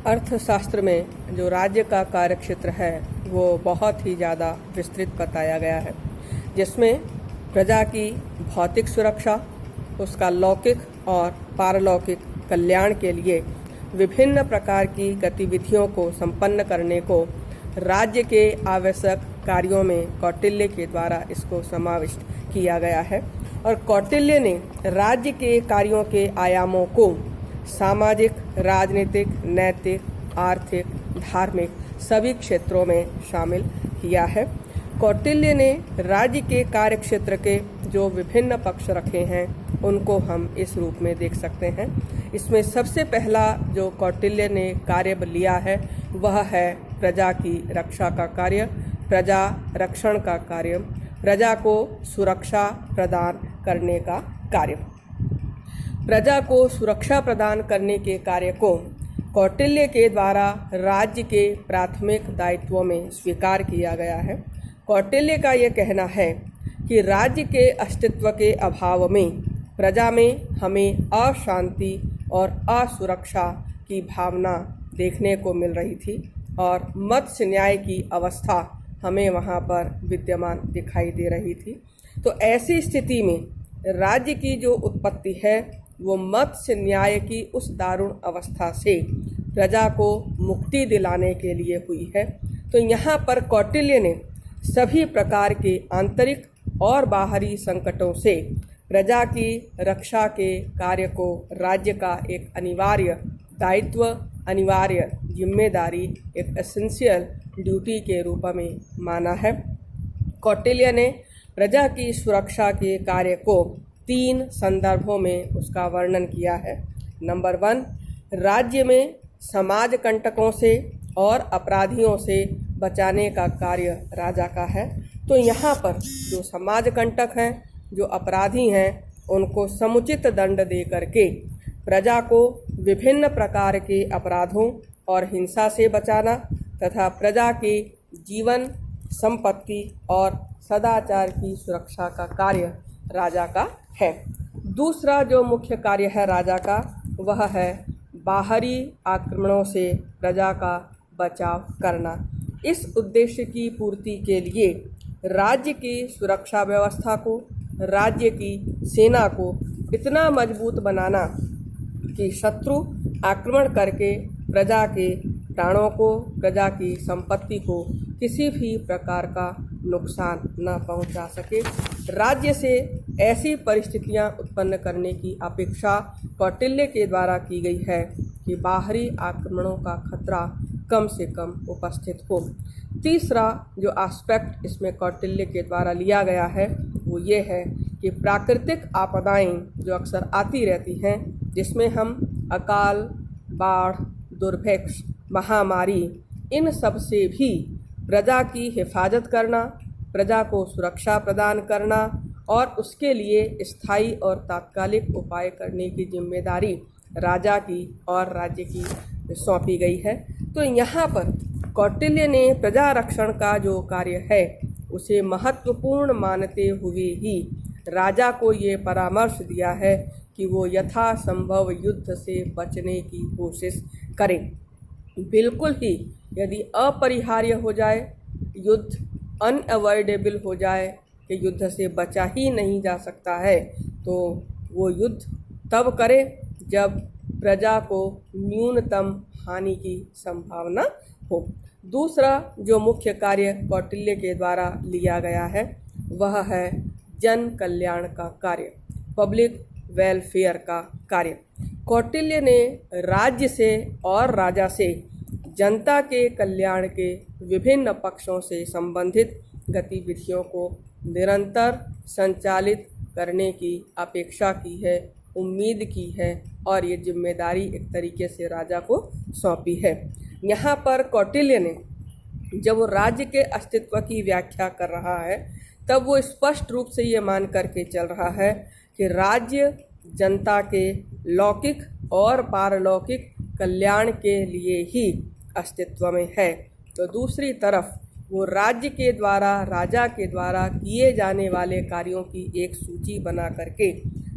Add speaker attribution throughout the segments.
Speaker 1: अर्थशास्त्र में जो राज्य का कार्यक्षेत्र है वो बहुत ही ज़्यादा विस्तृत बताया गया है, जिसमें प्रजा की भौतिक सुरक्षा, उसका लौकिक और पारलौकिक कल्याण के लिए विभिन्न प्रकार की गतिविधियों को संपन्न करने को राज्य के आवश्यक कार्यों में कौटिल्य के द्वारा इसको समाविष्ट किया गया है। और कौटिल्य ने राज्य के कार्यों के आयामों को सामाजिक, राजनीतिक, नैतिक, आर्थिक, धार्मिक सभी क्षेत्रों में शामिल किया है। कौटिल्य ने राज्य के कार्य क्षेत्र के जो विभिन्न पक्ष रखे हैं उनको हम इस रूप में देख सकते हैं। इसमें सबसे पहला जो कौटिल्य ने कार्य लिया है वह है प्रजा की रक्षा का कार्य, प्रजा रक्षण का कार्य, प्रजा को सुरक्षा प्रदान करने का कार्य। प्रजा को सुरक्षा प्रदान करने के कार्य को कौटिल्य के द्वारा राज्य के प्राथमिक दायित्वों में स्वीकार किया गया है। कौटिल्य का ये कहना है कि राज्य के अस्तित्व के अभाव में प्रजा में हमें अशांति और असुरक्षा की भावना देखने को मिल रही थी और मत्स्य न्याय की अवस्था हमें वहाँ पर विद्यमान दिखाई दे रही थी। तो ऐसी स्थिति में राज्य की जो उत्पत्ति है वो मत्स्य न्याय की उस दारुण अवस्था से प्रजा को मुक्ति दिलाने के लिए हुई है। तो यहाँ पर कौटिल्य ने सभी प्रकार के आंतरिक और बाहरी संकटों से प्रजा की रक्षा के कार्य को राज्य का एक अनिवार्य दायित्व, अनिवार्य जिम्मेदारी, एक एसेंशियल ड्यूटी के रूप में माना है। कौटिल्य ने प्रजा की सुरक्षा के कार्य को 3 संदर्भों में उसका वर्णन किया है। नंबर 1, राज्य में समाज कंटकों से और अपराधियों से बचाने का कार्य राजा का है। तो यहाँ पर जो समाज कंटक हैं, जो अपराधी हैं, उनको समुचित दंड दे करके प्रजा को विभिन्न प्रकार के अपराधों और हिंसा से बचाना तथा प्रजा के जीवन, संपत्ति और सदाचार की सुरक्षा का कार्य राजा का है। दूसरा जो मुख्य कार्य है राजा का वह है बाहरी आक्रमणों से प्रजा का बचाव करना। इस उद्देश्य की पूर्ति के लिए राज्य की सुरक्षा व्यवस्था को, राज्य की सेना को इतना मजबूत बनाना कि शत्रु आक्रमण करके प्रजा के प्राणों को, प्रजा की संपत्ति को किसी भी प्रकार का नुकसान न पहुंचा सके। राज्य से ऐसी परिस्थितियां उत्पन्न करने की अपेक्षा कौटिल्य के द्वारा की गई है कि बाहरी आक्रमणों का खतरा कम से कम उपस्थित हो। तीसरा जो एस्पेक्ट इसमें कौटिल्य के द्वारा लिया गया है वो ये है कि प्राकृतिक आपदाएं जो अक्सर आती रहती हैं, जिसमें हम अकाल, बाढ़, दुर्भिक्ष, महामारी, इन सब से भी प्रजा की हिफाजत करना, प्रजा को सुरक्षा प्रदान करना और उसके लिए स्थायी और तात्कालिक उपाय करने की जिम्मेदारी राजा की और राज्य की सौंपी गई है। तो यहाँ पर कौटिल्य ने प्रजा रक्षण का जो कार्य है उसे महत्वपूर्ण मानते हुए ही राजा को ये परामर्श दिया है कि वो यथासंभव युद्ध से बचने की कोशिश करें। बिल्कुल ही यदि अपरिहार्य हो जाए, युद्ध अनअवॉइडेबल हो जाए कि युद्ध से बचा ही नहीं जा सकता है, तो वो युद्ध तब करे जब प्रजा को न्यूनतम हानि की संभावना हो। दूसरा जो मुख्य कार्य कौटिल्य के द्वारा लिया गया है वह है जन कल्याण का कार्य, पब्लिक वेलफेयर का कार्य। कौटिल्य ने राज्य से और राजा से जनता के कल्याण के विभिन्न पक्षों से संबंधित गतिविधियों को निरंतर संचालित करने की अपेक्षा की है, उम्मीद की है और ये जिम्मेदारी एक तरीके से राजा को सौंपी है। यहाँ पर कौटिल्य ने जब वो राज्य के अस्तित्व की व्याख्या कर रहा है तब वो स्पष्ट रूप से ये मान करके चल रहा है कि राज्य जनता के लौकिक और पारलौकिक कल्याण के लिए ही अस्तित्व में है। तो दूसरी तरफ वो राज्य के द्वारा, राजा के द्वारा किए जाने वाले कार्यों की एक सूची बना करके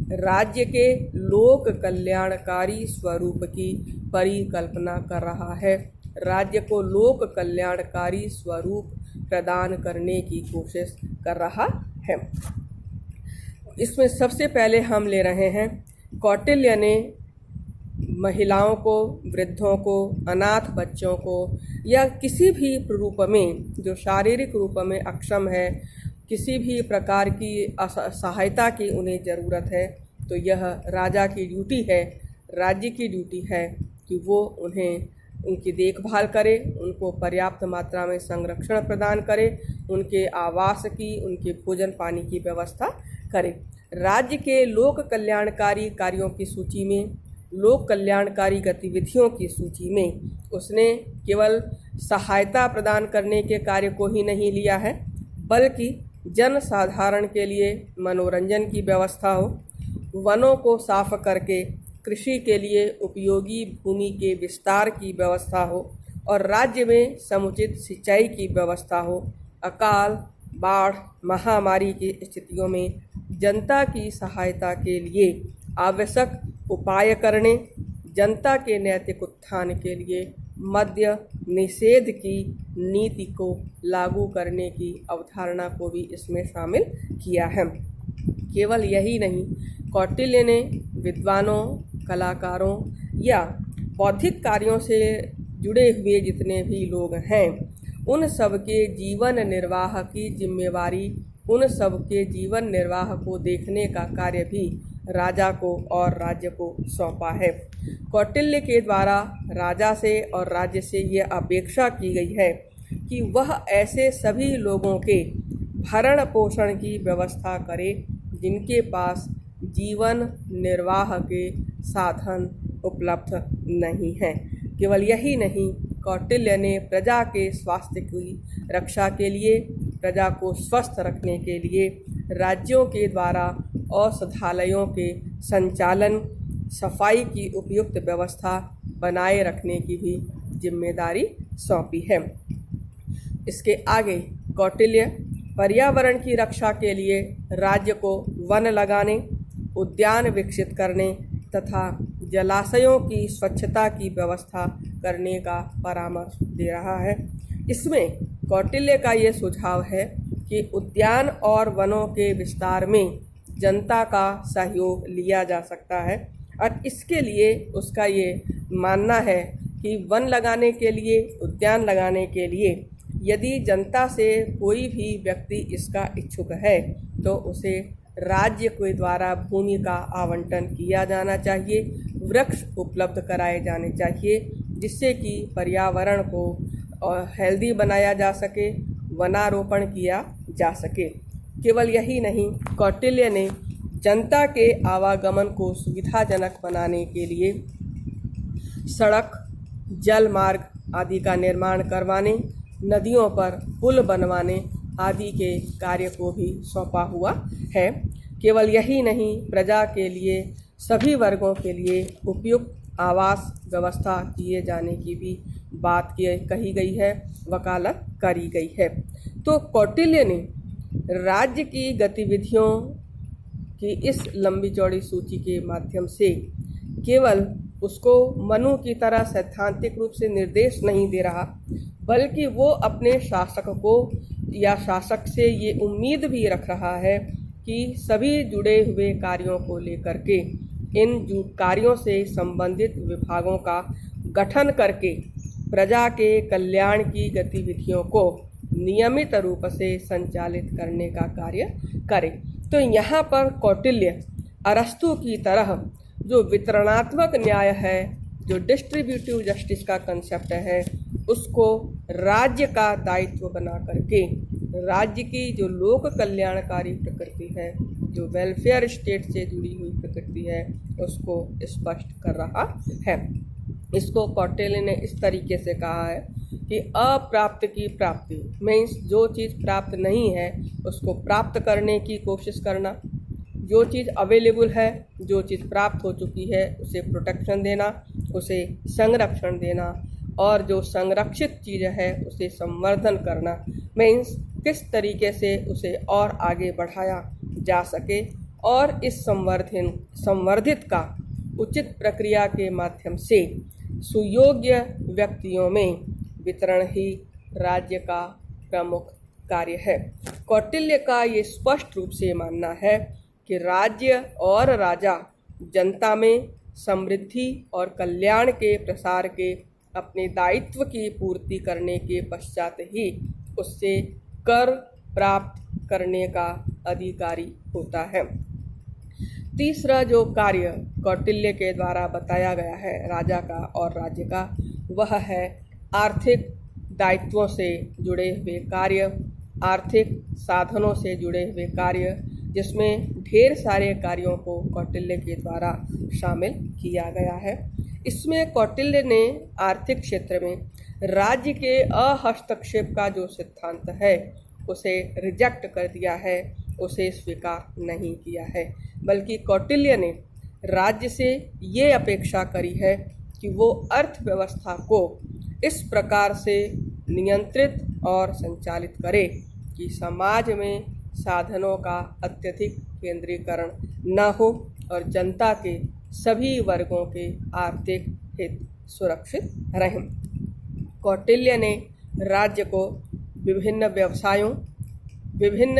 Speaker 1: राज्य के लोक कल्याणकारी स्वरूप की परिकल्पना कर रहा है, राज्य को लोक कल्याणकारी स्वरूप प्रदान करने की कोशिश कर रहा है। इसमें सबसे पहले हम ले रहे हैं, कौटिल्य ने महिलाओं को, वृद्धों को, अनाथ बच्चों को या किसी भी रूप में जो शारीरिक रूप में अक्षम है, किसी भी प्रकार की सहायता की उन्हें ज़रूरत है, तो यह राजा की ड्यूटी है, राज्य की ड्यूटी है कि वो उन्हें उनकी देखभाल करे, उनको पर्याप्त मात्रा में संरक्षण प्रदान करे, उनके आवास की, उनके भोजन पानी की व्यवस्था करे। राज्य के लोक कल्याणकारी कार्यों की सूची में, लोक कल्याणकारी गतिविधियों की सूची में उसने केवल सहायता प्रदान करने के कार्य को ही नहीं लिया है, बल्कि जन साधारण के लिए मनोरंजन की व्यवस्था हो, वनों को साफ करके कृषि के लिए उपयोगी भूमि के विस्तार की व्यवस्था हो और राज्य में समुचित सिंचाई की व्यवस्था हो, अकाल, बाढ़, महामारी की स्थितियों में जनता की सहायता के लिए आवश्यक उपाय करने, जनता के नैतिक उत्थान के लिए मद्य निषेध की नीति को लागू करने की अवधारणा को भी इसमें शामिल किया है। केवल यही नहीं, कौटिल्य ने विद्वानों, कलाकारों या बौद्धिक कार्यों से जुड़े हुए जितने भी लोग हैं, उन सब के जीवन निर्वाह की जिम्मेवारी, उन सब के जीवन निर्वाह को देखने का कार्य भी राजा को और राज्य को सौंपा है। कौटिल्य के द्वारा राजा से और राज्य से यह अपेक्षा की गई है कि वह ऐसे सभी लोगों के भरण पोषण की व्यवस्था करे जिनके पास जीवन निर्वाह के साधन उपलब्ध नहीं हैं। केवल यही नहीं, कौटिल्य ने प्रजा के स्वास्थ्य की रक्षा के लिए, प्रजा को स्वस्थ रखने के लिए राज्यों के द्वारा औषधालयों के संचालन, सफाई की उपयुक्त व्यवस्था बनाए रखने की भी जिम्मेदारी सौंपी है। इसके आगे कौटिल्य पर्यावरण की रक्षा के लिए राज्य को वन लगाने, उद्यान विकसित करने तथा जलाशयों की स्वच्छता की व्यवस्था करने का परामर्श दे रहा है। इसमें कौटिल्य का ये सुझाव है कि उद्यान और वनों के विस्तार में जनता का सहयोग लिया जा सकता है और इसके लिए उसका ये मानना है कि वन लगाने के लिए, उद्यान लगाने के लिए यदि जनता से कोई भी व्यक्ति इसका इच्छुक है तो उसे राज्य के द्वारा भूमि का आवंटन किया जाना चाहिए, वृक्ष उपलब्ध कराए जाने चाहिए जिससे कि पर्यावरण को हेल्दी बनाया जा सके, वनारोपण किया जा सके। केवल यही नहीं, कौटिल्य ने जनता के आवागमन को सुविधाजनक बनाने के लिए सड़क, जल मार्ग आदि का निर्माण करवाने, नदियों पर पुल बनवाने आदि के कार्य को भी सौंपा हुआ है। केवल यही नहीं, प्रजा के लिए, सभी वर्गों के लिए उपयुक्त आवास व्यवस्था किए जाने की भी बात कही गई है, वकालत करी गई है। तो कौटिल्य ने राज्य की गतिविधियों की इस लंबी चौड़ी सूची के माध्यम से केवल उसको मनु की तरह सैद्धांतिक रूप से निर्देश नहीं दे रहा, बल्कि वो अपने शासक को या शासक से ये उम्मीद भी रख रहा है कि सभी जुड़े हुए कार्यों को लेकर के इन कार्यों से संबंधित विभागों का गठन करके प्रजा के कल्याण की गतिविधियों को नियमित रूप से संचालित करने का कार्य करे। तो यहाँ पर कौटिल्य अरस्तु की तरह जो वितरणात्मक न्याय है, जो डिस्ट्रीब्यूटिव जस्टिस का कंसेप्ट है, उसको राज्य का दायित्व बना करके राज्य की जो लोक कल्याणकारी प्रकृति है, जो वेलफेयर स्टेट से जुड़ी हुई प्रकृति है, उसको स्पष्ट कर रहा है। इसको कौटिल्य ने इस तरीके से कहा है कि अप्राप्त की प्राप्ति मीन्स जो चीज़ प्राप्त नहीं है उसको प्राप्त करने की कोशिश करना, जो चीज़ अवेलेबल है, जो चीज़ प्राप्त हो चुकी है उसे प्रोटेक्शन देना, उसे संरक्षण देना, और जो संरक्षित चीज़ है उसे संवर्धन करना। मीन्स किस तरीके से उसे और आगे बढ़ाया जा सके और इस संवर्धित का उचित प्रक्रिया के माध्यम से सुयोग्य व्यक्तियों में वितरण ही राज्य का प्रमुख कार्य है। कौटिल्य का ये स्पष्ट रूप से मानना है कि राज्य और राजा जनता में समृद्धि और कल्याण के प्रसार के अपने दायित्व की पूर्ति करने के पश्चात ही उससे कर प्राप्त करने का अधिकारी होता है। तीसरा जो कार्य कौटिल्य के द्वारा बताया गया है राजा का और राज्य का, वह है आर्थिक दायित्वों से जुड़े हुए कार्य, आर्थिक साधनों से जुड़े हुए कार्य, जिसमें ढेर सारे कार्यों को कौटिल्य के द्वारा शामिल किया गया है। इसमें कौटिल्य ने आर्थिक क्षेत्र में राज्य के अहस्तक्षेप का जो सिद्धांत है उसे रिजेक्ट कर दिया है, उसे स्वीकार नहीं किया है, बल्कि कौटिल्य ने राज्य से ये अपेक्षा करी है कि वो अर्थव्यवस्था को इस प्रकार से नियंत्रित और संचालित करे कि समाज में साधनों का अत्यधिक केंद्रीकरण न हो और जनता के सभी वर्गों के आर्थिक हित सुरक्षित रहें। कौटिल्य ने राज्य को विभिन्न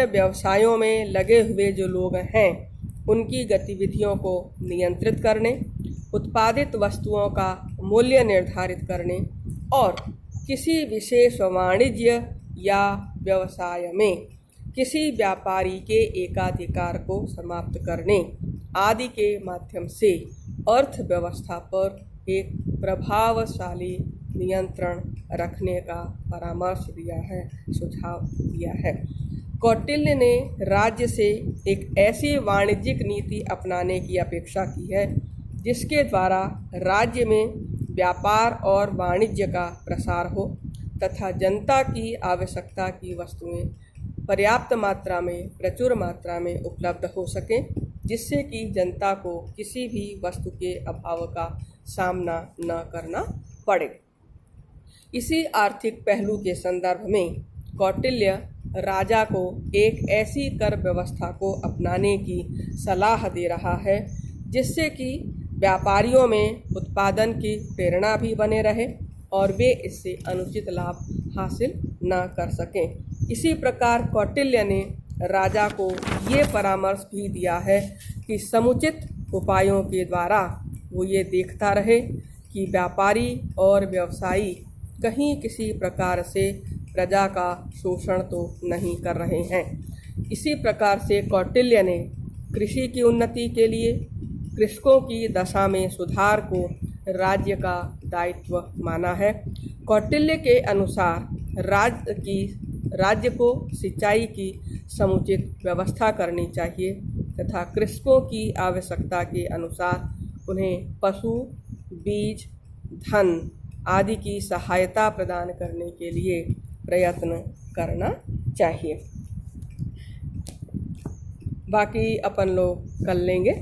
Speaker 1: व्यवसायों में लगे हुए जो लोग हैं उनकी गतिविधियों को नियंत्रित करने, उत्पादित वस्तुओं का मूल्य निर्धारित करने और किसी विशेष वाणिज्य या व्यवसाय में किसी व्यापारी के एकाधिकार को समाप्त करने आदि के माध्यम से अर्थव्यवस्था पर एक प्रभावशाली नियंत्रण रखने का परामर्श दिया है, सुझाव दिया है। कौटिल्य ने राज्य से एक ऐसी वाणिज्यिक नीति अपनाने की अपेक्षा की है जिसके द्वारा राज्य में व्यापार और वाणिज्य का प्रसार हो तथा जनता की आवश्यकता की वस्तुएं पर्याप्त मात्रा में, प्रचुर मात्रा में उपलब्ध हो सकें, जिससे कि जनता को किसी भी वस्तु के अभाव का सामना न करना पड़े। इसी आर्थिक पहलू के संदर्भ में कौटिल्य राजा को एक ऐसी कर व्यवस्था को अपनाने की सलाह दे रहा है जिससे कि व्यापारियों में उत्पादन की प्रेरणा भी बने रहे और वे इससे अनुचित लाभ हासिल न कर सकें। इसी प्रकार कौटिल्य ने राजा को ये परामर्श भी दिया है कि समुचित उपायों के द्वारा वो ये देखता रहे कि व्यापारी और व्यवसायी कहीं किसी प्रकार से प्रजा का शोषण तो नहीं कर रहे हैं। इसी प्रकार से कौटिल्य ने कृषि की उन्नति के लिए कृषकों की दशा में सुधार को राज्य का दायित्व माना है। कौटिल्य के अनुसार राज्य को सिंचाई की समुचित व्यवस्था करनी चाहिए तथा कृषकों की आवश्यकता के अनुसार उन्हें पशु, बीज, धन आदि की सहायता प्रदान करने के लिए प्रयत्न करना चाहिए। बाकी अपन लोग कर लेंगे।